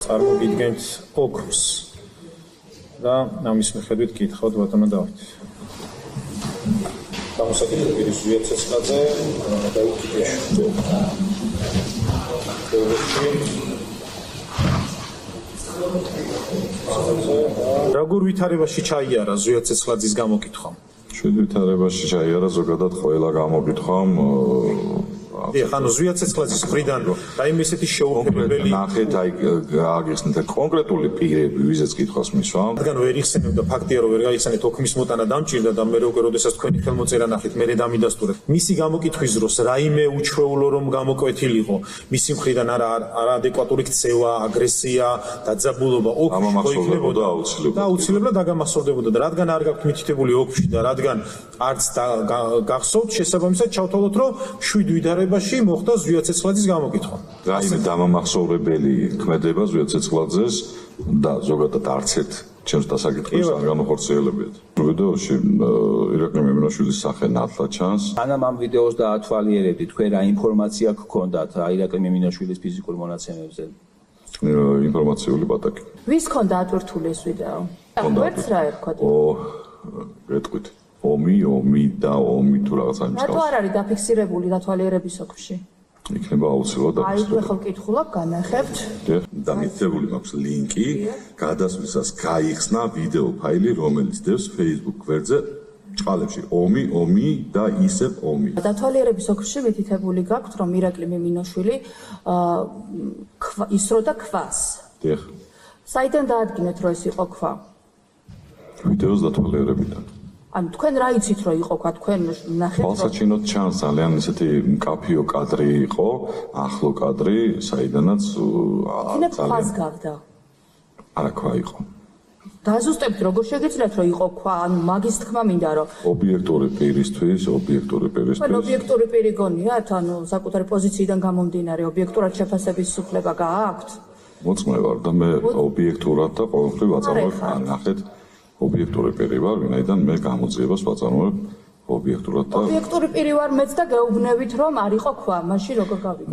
წარმოგიდგენთ ოქროს და ამის მიხედვით გითხოვთ ბატონო დავით. გამოსაკუთრებით პირის ზვიაცეცხლაძე და უკიდეში. როგორ ვითარებაში ჩაიარა ზვიაცეცხლაძის გამოკითხვა? შვიდ ვითარებაში ჩაიარა ზოგადად ყველა გამოკითხვამ. ანუ ზვიაცეცხლაძის მხრიდან რაიმე ესეთი შეუქმებელი ნახეთ აი გააგიხსნით კონკრეტული პირები ვიზეც კითხვას მისვამ. რადგან ვერ იხსენებდა ფაქტია რომ ვერ გაიხსენეთ ოქმის მოტანა დამჭირდა და მე უკვე როდესაც თქვენი ხელმოწერა ნახეთ მე დამიდასტურეთ. მისი გამოკითხვის დროს რაიმე უჩვეულო რომ გამოკვეთილიყო მისი მხრიდან არაადეკვატური ქცევა, აგრესია, დაძაბულობა ოქში მოიქნებოდა და აუცილებლად დაგამახსოვრდებოდა და რადგან არ გაქვთ მითითებული ოქში და რადგან არც გახსოვთ შესაბამისად ჩავთვალოთ რომ შვიდ ვითარებაში მოხდა ზვიაცეცხლაძის გამოკითხვა. რაიმე დამამახსოვრებელი ქმედება ზვიაცეცხლაძეს და ზოგადად არც ერთ ჩემს დასაკითხებს არ განახორციელებიათ. ვიდეოში ირაკლი მემინაშვილის სახე ნათლად ჩანს. სანამ ამ ვიდეოს დაათვალიერებდი, თქვენ რა ინფორმაცია გქონდათ ირაკლი მემინაშვილის ფიზიკურ მონაცემებზე? ინფორმაციული პატაკი. ვის ჰქონდა ატვირთული ეს ვიდეო? ვერც რა ერქვა? გეტყვით. ომი და ომი თუ რაღაცა იმის. რატო არ არის დაფიქსირებული დათვალიერების ოქში? იქნება აუცილებლად აი, ხო ვკითხულობ, განახებთ. და მითითებული მაქვს ლინკი, გადასვლისას გაიხსნა ვიდეო ფაილი, რომელიც დევს Facebook გვერდზე ჭყალებში ომი და ისევ ომი. დათვალიერების ოქში მითითებული გაქვთ, რომ ირაკლი მემინაშვილი ისროდა ქვას. დიახ. საიდან დაადგინეთ, რომ ეს იყო ქვა? ვიდეოს დათვალიერებიდან. ანუ თქვენ რა იცით რომ იყო ქვა, თქვენ ნახეთ რომ თვალსაჩინოდ ჩანს ძალიან ისეთი მკაფიო კადრი იყო, ახლო კადრი, საიდანაც ქვას გავდა. არა ქვა იყო. დაზუსტებთ როგორ შეგეძლოთ რომ იყო ქვა, ანუ მაგის თქმა მინდა რომ ობიექტური პირისთვის ობიექტური პირი გონიათ, ანუ საკუთარი პოზიციიდან გამომდინარე ობიექტურად შეფასების უფლება გააქვთ? მოწმე ვარ და მე ობიექტურად და ყოველთვის ვაწარმოებ, ნახეთ ობიექტური პირი ვარ, ვინაიდან მე გამოძიებას ვაწარმოებ ობიექტურად და ობიექტური პირი ვარ მეც და გეუბნებით რომ არ იყო ქვა, მაშინ როგორ გავიგო?